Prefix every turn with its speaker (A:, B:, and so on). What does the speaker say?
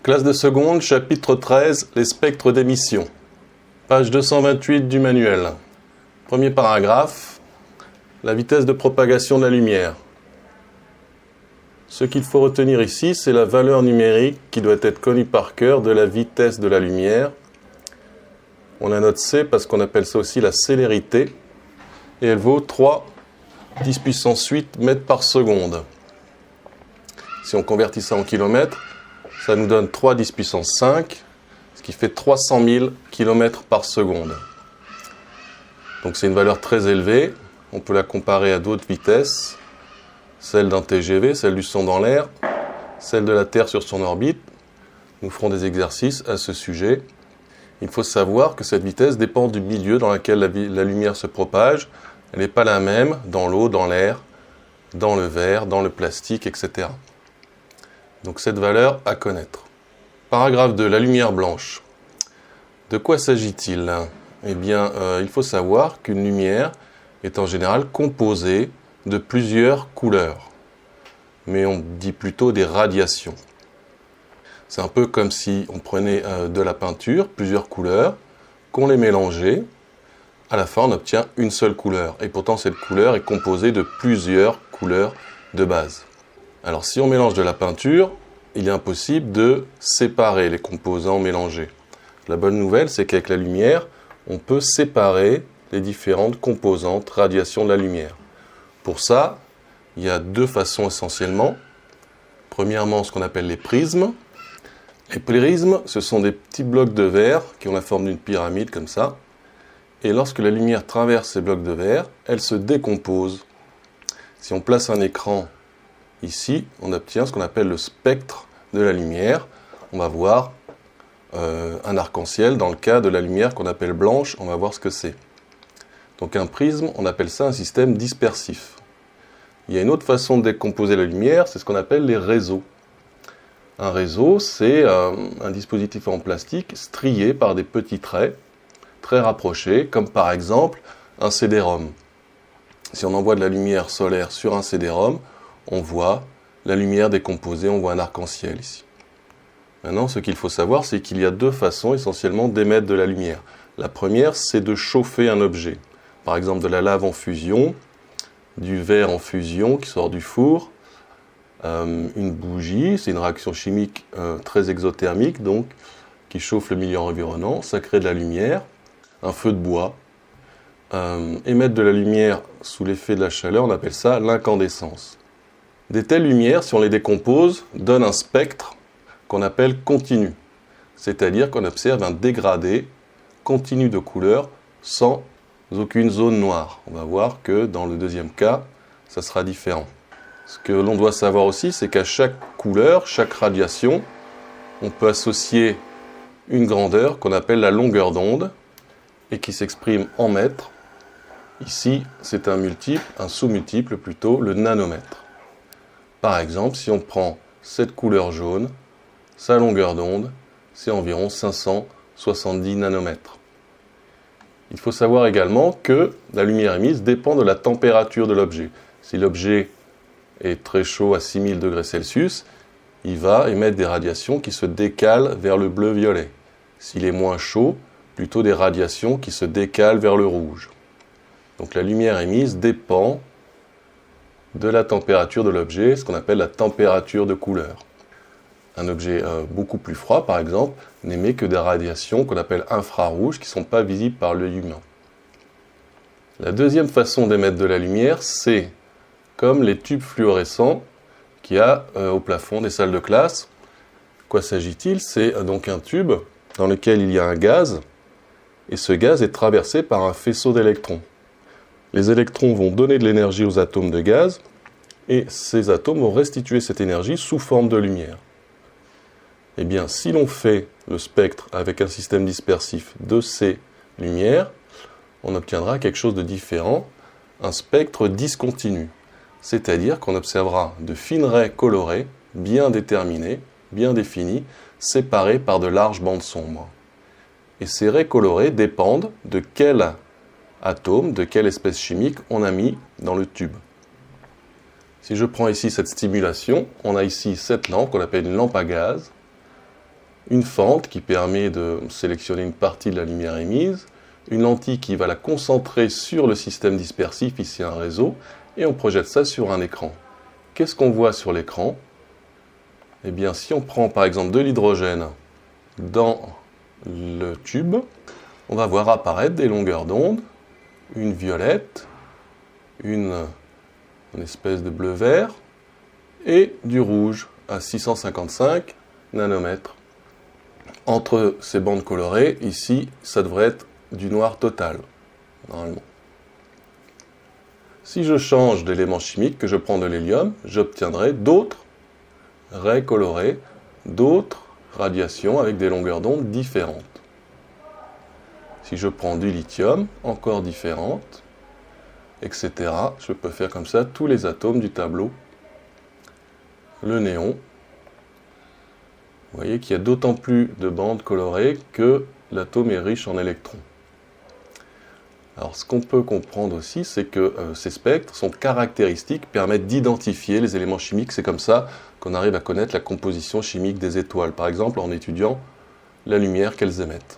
A: Classe de seconde, chapitre 13, les spectres d'émission. Page 228 du manuel. Premier paragraphe, la vitesse de propagation de la lumière. Ce qu'il faut retenir ici, c'est la valeur numérique qui doit être connue par cœur de la vitesse de la lumière. On la note C parce qu'on appelle ça aussi la célérité. Et elle vaut 3 10 puissance 8 mètres par seconde. Si on convertit ça en kilomètres, ça nous donne 3 10 puissance 5, ce qui fait 300 000 km par seconde. Donc c'est une valeur très élevée. On peut la comparer à d'autres vitesses, celle d'un TGV, celle du son dans l'air, celle de la Terre sur son orbite. Nous ferons des exercices à ce sujet. Il faut savoir que cette vitesse dépend du milieu dans lequel la lumière se propage. Elle n'est pas la même dans l'eau, dans l'air, dans le verre, dans le plastique, etc. Donc cette valeur à connaître. Paragraphe 2, la lumière blanche. De quoi s'agit-il ? Eh bien, il faut savoir qu'une lumière est en général composée de plusieurs couleurs. Mais on dit plutôt des radiations. C'est un peu comme si on prenait de la peinture, plusieurs couleurs, qu'on les mélangeait. À la fin, on obtient une seule couleur. Et pourtant, cette couleur est composée de plusieurs couleurs de base. Alors, si on mélange de la peinture, il est impossible de séparer les composants mélangés. La bonne nouvelle, c'est qu'avec la lumière, on peut séparer les différentes composantes, radiations de la lumière. Pour ça, il y a deux façons essentiellement. Premièrement, ce qu'on appelle les prismes. Les prismes, ce sont des petits blocs de verre qui ont la forme d'une pyramide comme ça. Et lorsque la lumière traverse ces blocs de verre, elle se décompose. Si on place un écran ici, on obtient ce qu'on appelle le spectre de la lumière. On va voir un arc-en-ciel. Dans le cas de la lumière qu'on appelle blanche, on va voir ce que c'est. Donc un prisme, on appelle ça un système dispersif. Il y a une autre façon de décomposer la lumière, c'est ce qu'on appelle les réseaux. Un réseau, c'est un dispositif en plastique strié par des petits traits très rapprochés, comme par exemple un CD-ROM. Si on envoie de la lumière solaire sur un CD-ROM, on voit la lumière décomposée, on voit un arc-en-ciel ici. Maintenant, ce qu'il faut savoir, c'est qu'il y a deux façons essentiellement d'émettre de la lumière. La première, c'est de chauffer un objet. Par exemple, de la lave en fusion, du verre en fusion qui sort du four, une bougie, c'est une réaction chimique très exothermique, donc qui chauffe le milieu environnant, ça crée de la lumière. Un feu de bois, émettre de la lumière sous l'effet de la chaleur, on appelle ça l'incandescence. Des telles lumières, si on les décompose, donnent un spectre qu'on appelle continu, c'est-à-dire qu'on observe un dégradé continu de couleur sans aucune zone noire. On va voir que dans le deuxième cas, ça sera différent. Ce que l'on doit savoir aussi, c'est qu'à chaque couleur, chaque radiation, on peut associer une grandeur qu'on appelle la longueur d'onde et qui s'exprime en mètres. Ici, c'est un multiple, un sous-multiple plutôt, le nanomètre. Par exemple, si on prend cette couleur jaune, sa longueur d'onde, c'est environ 570 nanomètres. Il faut savoir également que la lumière émise dépend de la température de l'objet. Si l'objet est très chaud à 6000 degrés Celsius, il va émettre des radiations qui se décalent vers le bleu-violet. S'il est moins chaud, plutôt des radiations qui se décalent vers le rouge. Donc la lumière émise dépend de la température de l'objet, ce qu'on appelle la température de couleur. Un objet beaucoup plus froid, par exemple, n'émet que des radiations qu'on appelle infrarouges, qui ne sont pas visibles par l'œil humain. La deuxième façon d'émettre de la lumière, c'est comme les tubes fluorescents qu'il y a au plafond des salles de classe. De quoi s'agit-il ? C'est donc un tube dans lequel il y a un gaz, et ce gaz est traversé par un faisceau d'électrons. Les électrons vont donner de l'énergie aux atomes de gaz, et ces atomes vont restituer cette énergie sous forme de lumière. Eh bien, si l'on fait le spectre avec un système dispersif de ces lumières, on obtiendra quelque chose de différent, un spectre discontinu. C'est-à-dire qu'on observera de fines raies colorées, bien déterminées, bien définies, séparées par de larges bandes sombres. Et ces raies colorées dépendent de quel atome, de quelle espèce chimique on a mis dans le tube. Si je prends ici cette stimulation, on a ici cette lampe qu'on appelle une lampe à gaz. une fente qui permet de sélectionner une partie de la lumière émise, une lentille qui va la concentrer sur le système dispersif, ici un réseau, et on projette ça sur un écran. Qu'est-ce qu'on voit sur l'écran? Eh bien, si on prend par exemple de l'hydrogène dans le tube, on va voir apparaître des longueurs d'onde, une violette, une espèce de bleu-vert, et du rouge à 655 nanomètres. Entre ces bandes colorées, ici, ça devrait être du noir total, normalement. Si je change d'élément chimique, que je prends de l'hélium, j'obtiendrai d'autres raies colorées, d'autres radiations avec des longueurs d'onde différentes. Si je prends du lithium, encore différentes, etc. Je peux faire comme ça tous les atomes du tableau. Le néon, vous voyez qu'il y a d'autant plus de bandes colorées que l'atome est riche en électrons. Alors ce qu'on peut comprendre aussi, c'est que ces spectres sont caractéristiques, permettent d'identifier les éléments chimiques. C'est comme ça qu'on arrive à connaître la composition chimique des étoiles, par exemple en étudiant la lumière qu'elles émettent.